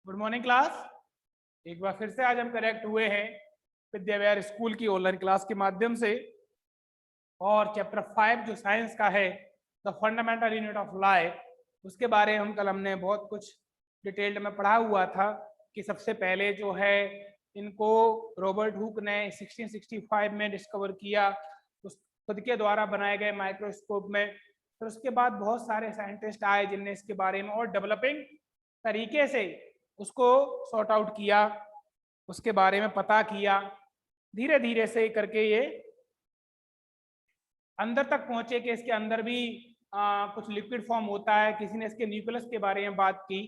Good morning class. एक बार फिर से आज हम कनेक्ट हुए हैं विद्या विहार स्कूल की ऑनलाइन क्लास के माध्यम से, और चैप्टर 5 जो साइंस का है, the fundamental unit of life, उसके बारे में कल हमने बहुत कुछ डिटेल्ड में पढ़ा हुआ था कि सबसे पहले जो है इनको रॉबर्ट हुक ने 1665 में डिस्कवर किया, उस खुद के द्वारा बनाए गए माइक्रोस्कोप में। फिर उसके बाद बहुत सारे साइंटिस्ट आए जिनने इसके बारे में और डेवलपिंग तरीके से उसको सॉर्ट आउट किया, उसके बारे में पता किया। धीरे धीरे से करके ये अंदर तक पहुंचे कि इसके अंदर भी कुछ लिक्विड फॉर्म होता है। किसी ने इसके न्यूक्लियस के बारे में बात की।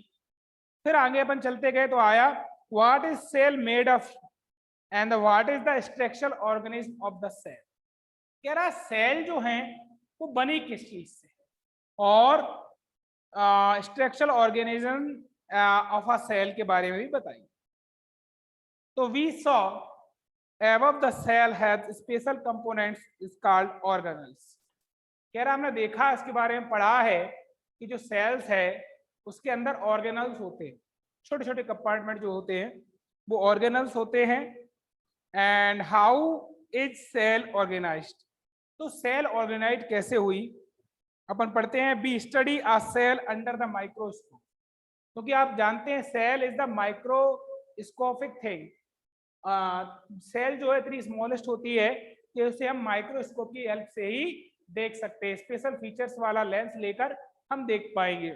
फिर आगे अपन चलते गए तो आया what is cell made of and what is the structural organism of the cell. कह रहा सेल जो है वो बनी किस चीज से, और structural organism of a cell के बारे में भी बताइए। तो we saw above the cell has special components is called organelles। कह रहा हमने देखा, इसके बारे में पढ़ा है कि जो सेल्स है उसके अंदर ऑर्गेनल्स होते हैं, छोटे छोटे कंपार्टमेंट जो होते हैं वो ऑर्गेनल्स होते हैं। And how is cell organised, तो सेल ऑर्गेनाइज कैसे हुई अपन पढ़ते हैं। We study a cell under the microscope, क्योंकि आप जानते हैं cell is the microscopic thing. Cell जो है इतनी स्मॉलेस्ट होती है कि उसे हम माइक्रोस्कोप की हेल्प से ही देख सकते हैं। स्पेशल फीचर्स वाला लेंस लेकर हम देख पाएंगे।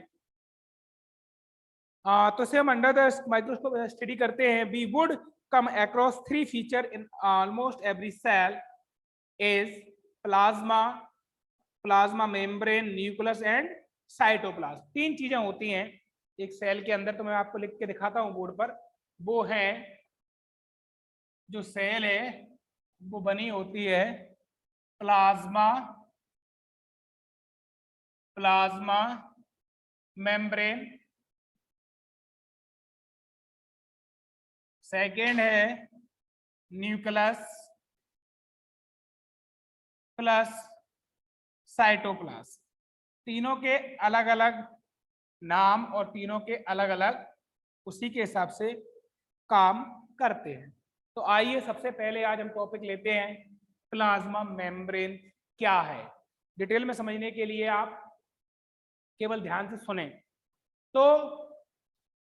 तो इसे हम अंडर द माइक्रोस्कोप स्टडी करते हैं। We would come across 3 feature in almost every cell is plasma, plasma membrane, nucleus and cytoplasm. 3 चीजें होती हैं एक सेल के अंदर, तो मैं आपको लिख के दिखाता हूं बोर्ड पर। वो है, जो सेल है वो बनी होती है प्लाज्मा, प्लाज्मा मेम्ब्रेन, सेकेंड है न्यूक्लियस प्लस साइटोप्लाज्म। तीनों के अलग अलग नाम और तीनों के अलग अलग उसी के हिसाब से काम करते हैं। तो आइए सबसे पहले आज हम टॉपिक लेते हैं प्लाज्मा मेम्ब्रेन क्या है। डिटेल में समझने के लिए आप केवल ध्यान से सुने। तो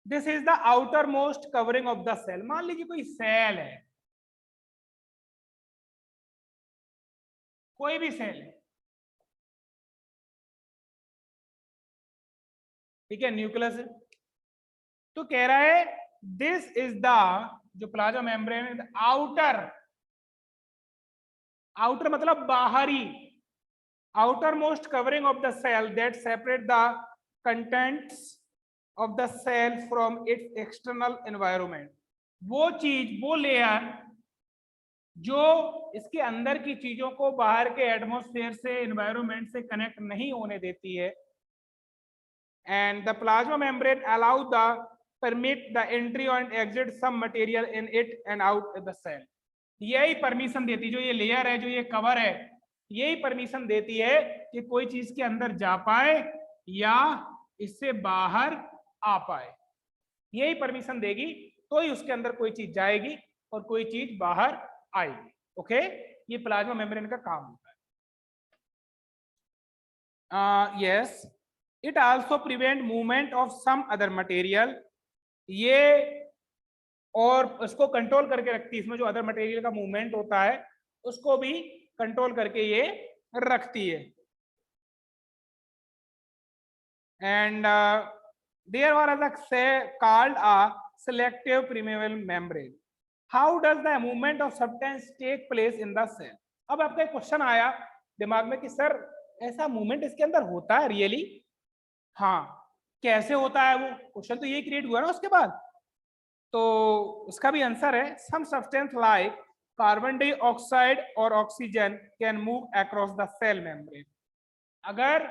this is the outer most covering of the cell. मान लीजिए कोई सेल है, कोई भी सेल है, ठीक है, न्यूक्लियस है। तो कह रहा है दिस इज द, जो प्लाज्मा मेम्ब्रेन आउटर, आउटर मतलब बाहरी, outer most covering of the cell that separate the contents of the cell from its external environment। वो चीज, वो लेयर जो इसके अंदर की चीजों को बाहर के एटमॉस्फेयर से, एनवायरनमेंट से कनेक्ट नहीं होने देती है। and the plasma membrane allow the permit the entry and exit some material in it and out of the cell। यही परमिशन देती, जो ये लेयर है, जो ये कवर है, यही परमिशन देती है कि कोई चीज के अंदर जा पाए या इससे बाहर आ पाए। यही परमिशन देगी तो ही उसके अंदर कोई चीज जाएगी और कोई चीज बाहर आएगी। ओके, ये प्लाज्मा मेम्ब्रेन का काम होता है। Yes, it also prevent movement of some other material. ये और उसको कंट्रोल करके रखती है, इसमें जो अदर मटेरियल का मूवमेंट होता है उसको भी कंट्रोल करके ये रखती है। And there was called a selective permeable membrane. How does the movement of substance take place in the cell. अब आपका एक क्वेश्चन आया दिमाग में कि सर ऐसा मूवमेंट इसके अंदर होता है रियली? हाँ, कैसे होता है वो क्वेश्चन, तो ये क्रिएट हुआ ना उसके बाद। तो उसका भी आंसर है some substance like carbon dioxide और oxygen can move across the cell membrane. अगर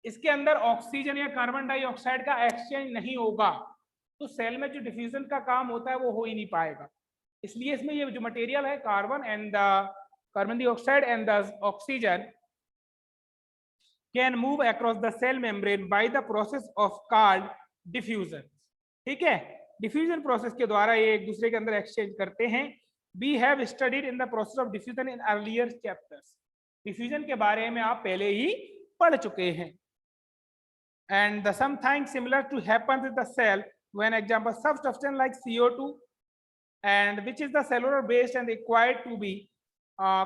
इसके अंदर ऑक्सीजन या कार्बन डाइऑक्साइड का एक्सचेंज नहीं होगा तो सेल में जो डिफ्यूजन का काम होता है वो हो ही नहीं पाएगा। इसलिए इसमें ये जो मटेरियल है carbon and the carbon dioxide and the oxygen can move across the cell membrane by the process of called diffusion। ठीक है, डिफ्यूजन प्रोसेस के द्वारा ये एक दूसरे के अंदर एक्सचेंज करते हैं। We have studied in the process of diffusion in earlier chapters. Diffusion के बारे में आप पहले ही पढ़ चुके हैं। And the something similar to happens with the cell when example substance like CO2 and which is the cellular based and required to be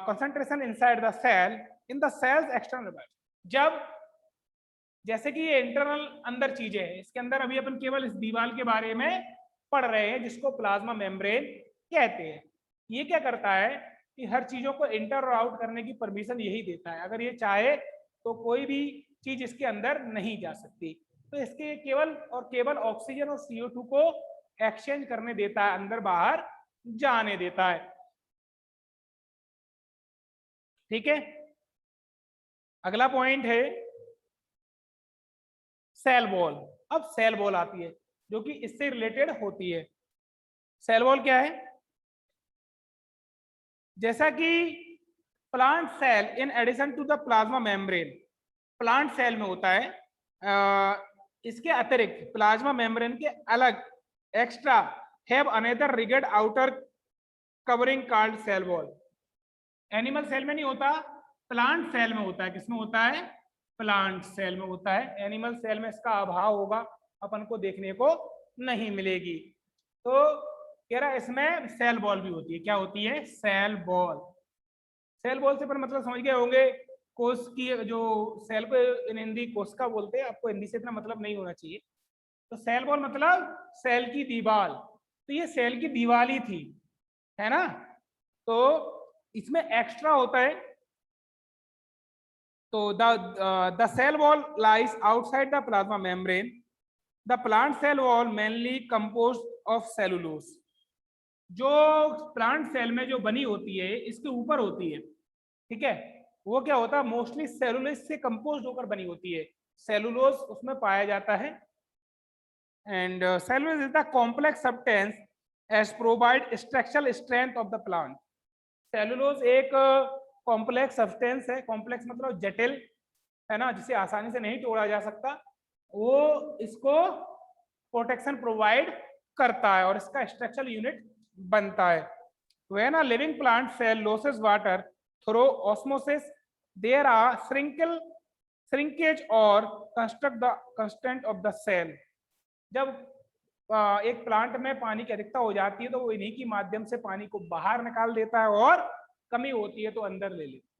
concentration inside the cell in the cell's external part। जब जैसे कि ये internal अंदर चीजें हैं, इसके अंदर अभी अपन केवल इस दीवार के बारे में पढ़ रहे हैं जिसको प्लाज्मा मेम्ब्रेन कहते हैं। ये क्या करता है कि हर चीजों को इंटर और आउट करने की परमिशन यही देता है। अगर ये चाहे तो कोई भी चीज इसके अंदर नहीं जा सकती। तो इसके केवल और केवल ऑक्सीजन और CO2 को एक्सचेंज करने देता है, अंदर बाहर जाने देता है। ठीक है, अगला पॉइंट है सेल वॉल। अब सेल वॉल आती है जो कि इससे रिलेटेड होती है। सेल वॉल क्या है? जैसा कि plant cell in addition to the plasma membrane, plant cell में होता है, इसके अतिरिक्त प्लाज्मा मेम्ब्रेन के अलग extra have another rigid outer covering called cell wall. Animal cell में नहीं होता, प्लांट सेल में होता है। किसमें होता है? प्लांट सेल में होता है। एनिमल सेल में इसका अभाव होगा, अपन को देखने को नहीं मिलेगी। तो कह रहा है इसमें सेल बॉल भी होती है। क्या होती है? Cell ball. सेल बॉल से पर मतलब समझ गए होंगे, कोश की जो सेल को इन हिंदी कोशिका बोलते हैं, आपको हिंदी से इतना मतलब नहीं होना चाहिए। तो सेल बॉल मतलब सेल की दीवार। तो ये सेल की दीवार ही थी, है ना। तो इसमें एक्स्ट्रा होता है। तो the cell wall lies outside the plasma membrane. The plant cell wall mainly composed of cellulose। जो प्लांट सेल में जो बनी होती है इसके ऊपर होती है, ठीक है, वो क्या होता है? मोस्टली सेलुलोज से कंपोज होकर बनी होती है। सेलुलोज उसमें पाया जाता है। And cellulose is the complex substance as provide structural strength of the plant. Cellulose एक कॉम्प्लेक्स सब्सटेंस है। कॉम्प्लेक्स मतलब जटिल, है ना, जिसे आसानी से नहीं तोड़ा जा सकता। वो इसको प्रोटेक्शन प्रोवाइड करता है और इसका स्ट्रक्चरल यूनिट बनता है। When a living plant cell loses water through osmosis, there are shrinkage or construct the constant of the cell। जब एक प्लांट में पानी की अधिकता हो जाती है तो वो इन्हीं के माध्यम से पानी को बाहर निकाल देता है और कमी होती है तो अंदर ले लेता है।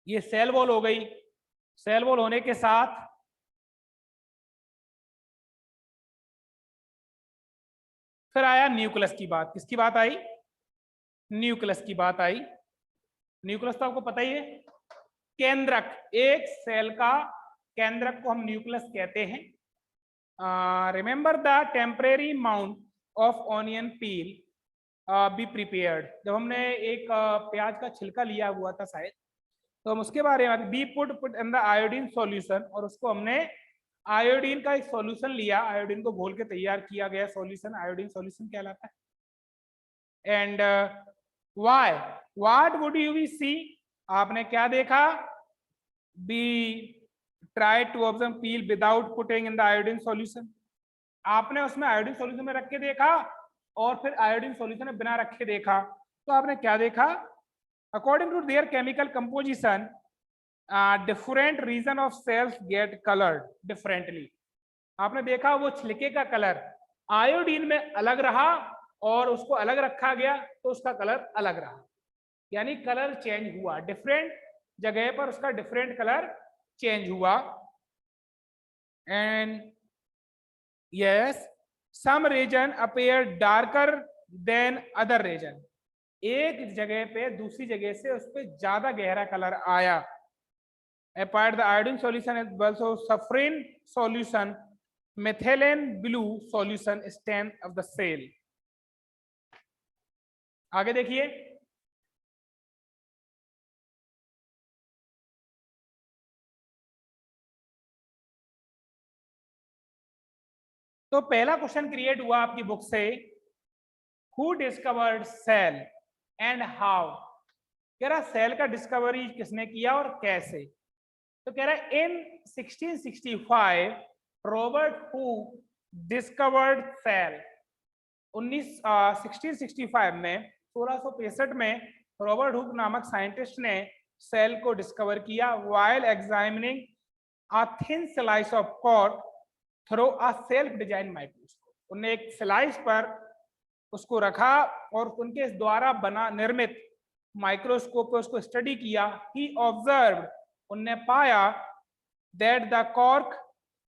ये सेल वॉल हो गई। सेल वॉल होने के साथ फिर आया न्यूक्लियस की बात। किसकी बात आई? न्यूक्लियस की बात आई। न्यूक्लियस तो आपको पता ही है, केंद्रक। एक सेल का केंद्रक को हम न्यूक्लियस कहते हैं। Remember the temporary mount of onion peel be prepared. जब हमने एक प्याज का छिलका लिया हुआ था शायद, तो हम उसके बारे में B put in the iodine solution, और उसको हमने आयोडीन का एक सॉल्यूशन लिया, आयोडीन को घोल के तैयार किया गया सॉल्यूशन आयोडीन सॉल्यूशन कहलाता है। And why what would you be see? आपने क्या देखा? We try to observe peel without putting in the iodine solution. आपने उसमें आयोडीन सॉल्यूशन में रख के देखा और फिर आयोडीन सॉल्यूशन में बिना रखे देखा। तो आपने क्या देखा? According to their chemical composition different region of cells get coloured differently. आपने देखा वो छिलके का कलर आयोडीन में अलग रहा और उसको अलग रखा गया तो उसका कलर अलग रहा, यानी कलर चेंज हुआ। डिफरेंट जगह पर उसका डिफरेंट कलर चेंज हुआ। And yes, some region appear darker than other region. एक जगह पे दूसरी जगह से उस पर ज्यादा गहरा कलर आया। Apart the iodine solution is also suffering solution, methylene blue solution stain of the cell। आगे देखिए, तो पहला क्वेश्चन क्रिएट हुआ आपकी बुक से, who discovered cell and how. कह रहा सेल का डिस्कवरी किसने किया और कैसे। तो कह रहा है इन 1665 रॉबर्ट हुक डिस्कवर्ड सेल। 1665 में 1665 में रॉबर्ट हुक नामक साइंटिस्ट ने सेल को डिस्कवर किया while examining a thin slice of cork through a self design microscope. उन्हें एक स्लाइस पर उसको रखा और उनके द्वारा बना निर्मित माइक्रोस्कोप पे उसको स्टडी किया। ही ऑब्जर्व्ड, उन्हें पाया that the cork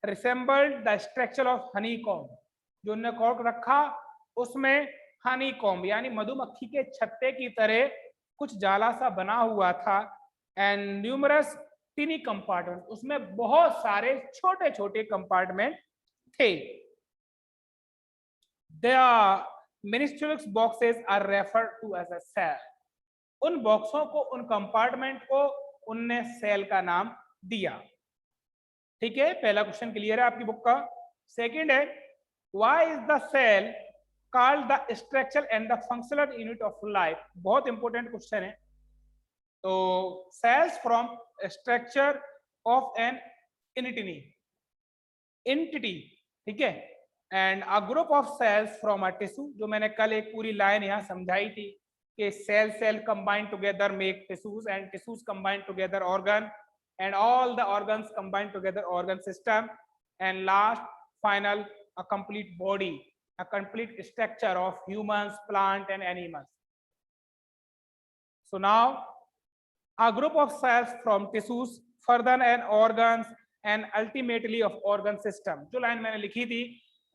resembled the structure of honeycomb. जो उन्होंने कॉर्क रखा उसमें हनीकॉम्ब यानी मधुमक्खी के छत्ते की तरह कुछ जाला सा बना हुआ था। एंड न्यूमरस टिनी कंपार्टमेंट, उसमें बहुत सारे छोटे छोटे कंपार्टमेंट थे। The minuscule boxes are referred to as a cell. उन बॉक्सों को, उन कंपार्टमेंट को उनने सेल का नाम दिया। ठीक है, पहला क्वेश्चन क्लियर है आपकी बुक का। सेकंड है, why is the cell called the structure and the functional unit of life. बहुत इंपॉर्टेंट क्वेश्चन है। तो cells from structure of an entity, ठीक है, and a group of cells from a tissue. जो मैंने कल एक पूरी लाइन यहाँ समझाई थी कि cell combine together make tissues and tissues combine together organ and all the organs combine together organ system and last final a complete body, a complete structure of humans, plant and animals. So now a group of cells from tissues, further and organs and ultimately of organ system. जो line मैंने लिखी थी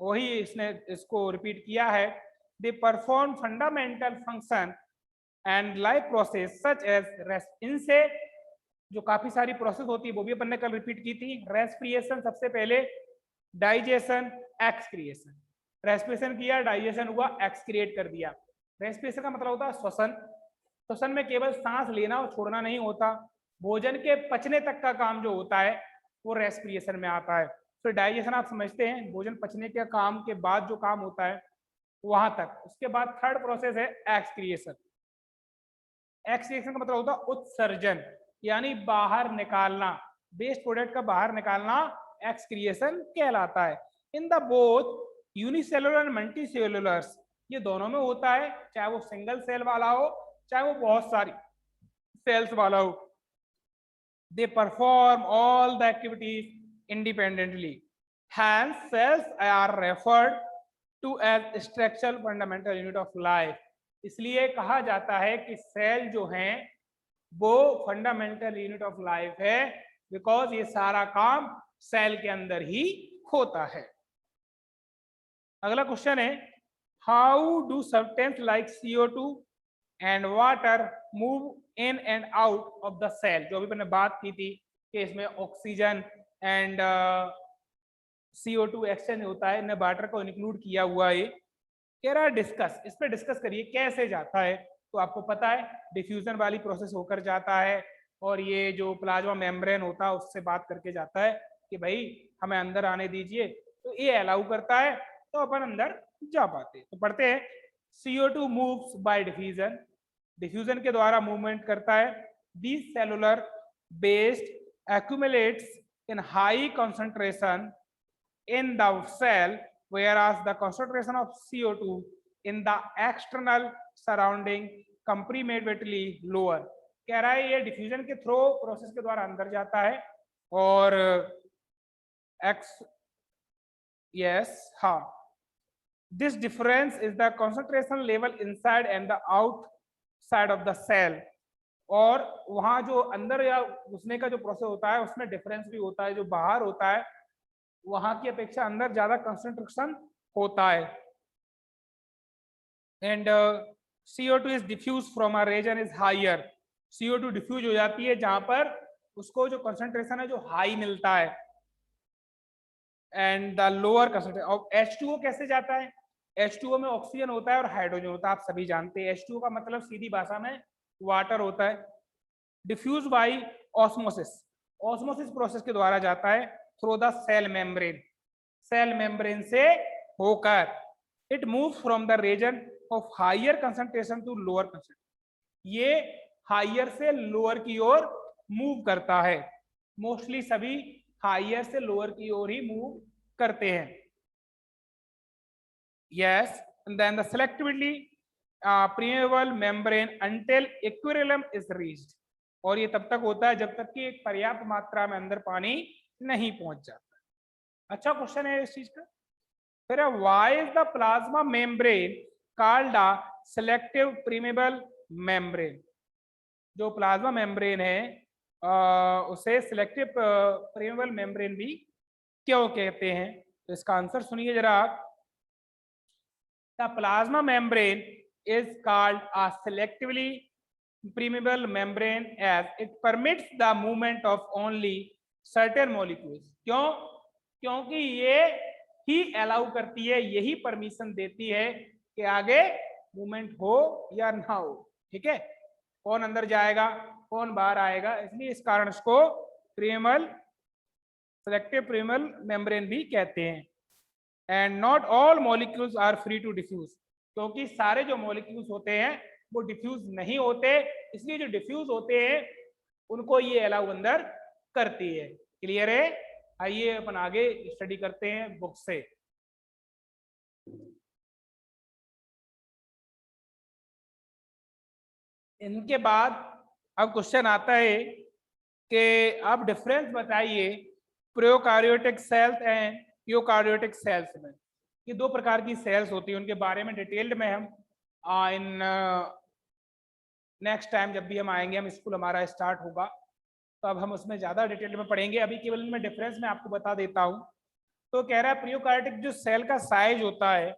वही इसने इसको repeat किया है। They perform fundamental function and life process such as इनसे जो काफी सारी प्रोसेस होती है वो भी अपन ने कल रिपीट की थी। रेस्पिरेशन सबसे पहले, डाइजेशन, एक्सक्रिएशन। रेस्पिरेशन किया, डाइजेशन हुआ, एक्सक्रिएट कर दिया। रेस्पिरेशन का मतलब होता है श्वसन। श्वसन में केवल सांस लेना और छोड़ना नहीं होता, भोजन के पचने तक का काम जो होता है वो रेस्पिरेशन में आता है। फिर डाइजेशन आप समझते हैं, भोजन पचने के काम के बाद जो काम होता है वहां तक। उसके बाद थर्ड प्रोसेस है एक्सक्रिएशन। एक्सक्रिएशन का मतलब होता है उत्सर्जन, यानी बाहर निकालना, वेस्ट प्रोडक्ट का बाहर निकालना एक्सक्रिएशन कहलाता है। In the both unicellular and multicellulars, ये दोनों में होता है, चाहे वो सिंगल सेल वाला हो चाहे वो बहुत सारी सेल्स वाला हो। They perform all the activities independently, hence cells are referred to as structural fundamental unit of life. इसलिए कहा जाता है कि सेल जो हैं वो फंडामेंटल यूनिट ऑफ लाइफ है, बिकॉज ये सारा काम सेल के अंदर ही होता है। अगला क्वेश्चन है, how do substance like CO2 and water move in and out of the cell. जो अभी मैंने बात की थी कि इसमें ऑक्सीजन एंड CO2 एक्सचेंज होता है, इन्हें वाटर को इंक्लूड किया हुआ है। कह रहा है डिस्कस, इस पर डिस्कस करिए कैसे जाता है। तो आपको पता है डिफ्यूजन वाली प्रोसेस होकर जाता है और ये जो प्लाज्मा मेम्ब्रेन होता है उससे बात करके जाता है कि भाई हमें अंदर आने दीजिए, तो ये अलाउ करता है तो अपन अंदर जा पाते। तो पढ़ते हैं, CO2 moves bye diffusion, diffusion के द्वारा मूवमेंट करता है। This cellular based accumulates in high concentration in the cell, whereas the concentration of CO2 in the external surrounding comparatively lower। कह रहा है ये डिफ्यूजन के थ्रू प्रोसेस के द्वारा अंदर जाता है और this difference is the concentration level inside and the outside of the cell। और वहां जो अंदर या घुसने का जो प्रोसेस होता है उसमें डिफरेंस भी होता है, जो बाहर होता है वहां की अपेक्षा अंदर ज्यादा कंसंट्रेशन होता है। And CO2 is diffuse from a region is higher. CO2 diffuse हो जाती है जहां पर उसको जो कंसंट्रेशन है जो हाई मिलता है। And the lower concentration of H2O कैसे जाता है? H2O में ऑक्सीजन होता है और हाइड्रोजन होता है, आप सभी जानते हैं। H2O का मतलब सीधी भाषा में वाटर होता है। Diffuse by osmosis, osmosis process के द्वारा जाता है through the cell membrane, cell membrane से होकर। It move from the region of higher concentration to lower concentration, ये हायर से लोअर की ओर मूव करता है। मोस्टली सभी हायर से लोअर की ओर ही मूव करते हैं। Yes, then the selectively permeable membrane until equilibrium is reached, और ये तब तक होता है जब तक कि एक पर्याप्त मात्रा में अंदर पानी नहीं पहुंच जाता। अच्छा क्वेश्चन है इस चीज का। फिर why is the plasma membrane called a selective permeable membrane? जो प्लाज्मा मेम्ब्रेन है उसे सिलेक्टिव permeable membrane भी क्यों कहते हैं? तो इसका आंसर सुनिए जरा आप। The plasma membrane is called a selectively permeable membrane as it permits the movement of only certain molecules. क्यों? क्योंकि ये ही अलाउ करती है, यही परमिशन देती है कि आगे मूवमेंट हो या ना हो। ठीक है, कौन अंदर जाएगा कौन बाहर आएगा, इसलिए इस कारण इसको permeable सेलेक्टिव permeable membrane भी कहते हैं। And not all molecules are free to diffuse, क्योंकि सारे जो मॉलिक्यूल्स होते हैं वो डिफ्यूज नहीं होते, इसलिए जो डिफ्यूज होते हैं उनको ये अलाउ अंदर करती है। क्लियर है? आइए अपन आगे स्टडी करते हैं बुक से। इनके बाद अब क्वेश्चन आता है कि आप डिफरेंस बताइए prokaryotic cells and eukaryotic cells में। ये दो प्रकार की सेल्स होती है, उनके बारे में डिटेल्ड में हम इन नेक्स्ट टाइम जब भी हम आएंगे, हम स्कूल हमारा स्टार्ट होगा तो अब हम उसमें ज़्यादा डिटेल में पढ़ेंगे। अभी केवल इनमें डिफरेंस मैं आपको बता देता हूँ। तो कह रहा है प्रोकार्योटिक जो सेल का साइज होता है,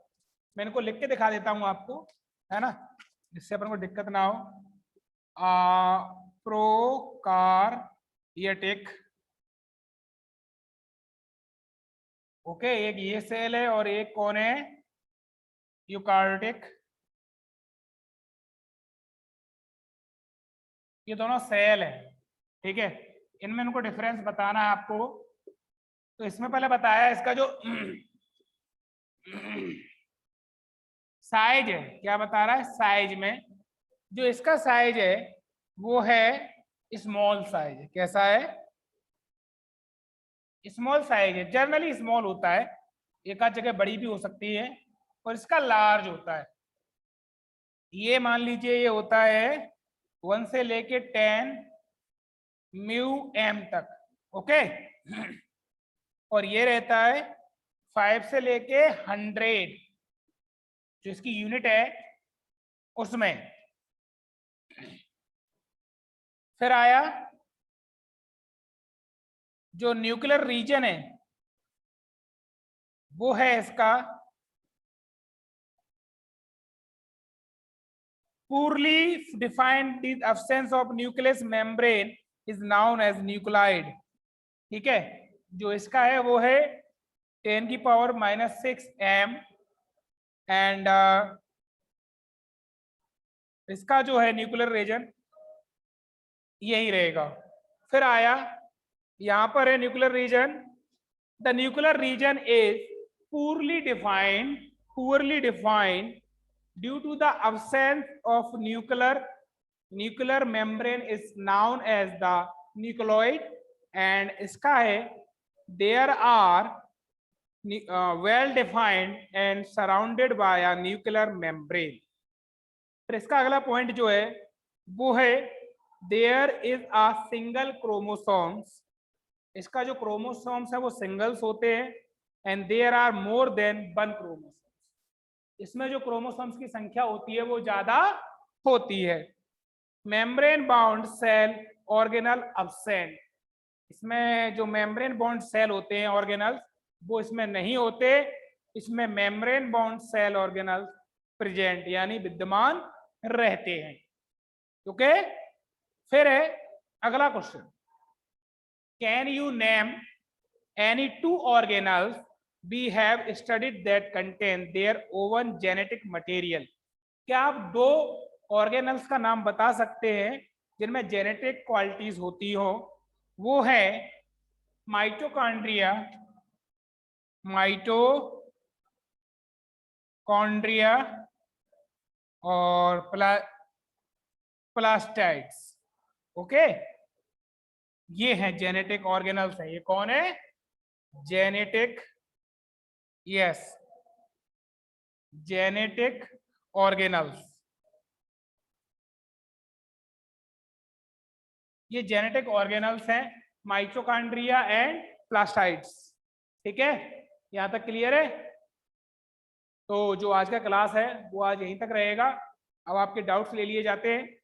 मैं इनको लिख के दिखा देता हूँ आपको, है ना, जिससे अपन को दिक्कत ना हो। प्रोकार्योटिक, ओके, एक ये सेल है और एक कौन है, यूकार्योटिक। ये दोनों सेल है, ठीक है। इनमें इनको डिफरेंस बताना है आपको। तो इसमें पहले बताया इसका जो साइज है, क्या बता रहा है, साइज में जो इसका साइज है वो है स्मॉल साइज। कैसा है? स्मॉल साइज है, जनरली स्मॉल होता है, एक आध जगह बड़ी भी हो सकती है, और इसका लार्ज होता है। ये मान लीजिए ये होता है 1 से लेके 10 म्यू एम तक, ओके। और ये रहता है 5 से लेके 100, जो इसकी यूनिट है उसमें। फिर आया जो न्यूक्लियर रीजन है वो है इसका poorly defined, the absence of nucleus membrane is known as nuclide। ठीक है, जो इसका है वो है 10⁻⁻6 m, एंड इसका जो है न्यूक्लियर रीजन यही रहेगा। फिर आया यहां पर है nuclear region, the nuclear region is poorly defined due to the absence of nuclear membrane is known as the nucleoid, and इसका है there are well defined and surrounded by a nuclear membrane। फिर इसका अगला point जो है वो है there is a single chromosomes, इसका जो क्रोमोसोम्स है वो सिंगल्स होते हैं, and there are more than 1 chromosomes, इसमें जो क्रोमोसोम्स की संख्या होती है वो ज्यादा होती है। Membrane bound cell organelle absent, इसमें जो मेम्ब्रेन बाउंड सेल होते हैं ऑर्गेनल्स वो इसमें नहीं होते, इसमें membrane bound cell organelle present यानी विद्यमान रहते हैं। ओके, फिर है अगला question, can you name any 2 organelles we have studied that contain their own genetic material? क्या आप 2 ऑर्गेनल्स का नाम बता सकते हैं जिनमें जेनेटिक क्वालिटीज होती हो? वो है माइटोकॉन्ड्रिया और प्लास्टाइड्स, ओके। ये है जेनेटिक ऑर्गेनल्स है। ये कौन है? Genetic yes, genetic organelles. ये जेनेटिक ऑर्गेनल्स हैं, माइटोकॉन्ड्रिया एंड प्लास्टाइड्स। ठीक है, यहां तक क्लियर है? तो जो आज का क्लास है वो आज यहीं तक रहेगा। अब आपके डाउट्स ले लिए जाते हैं।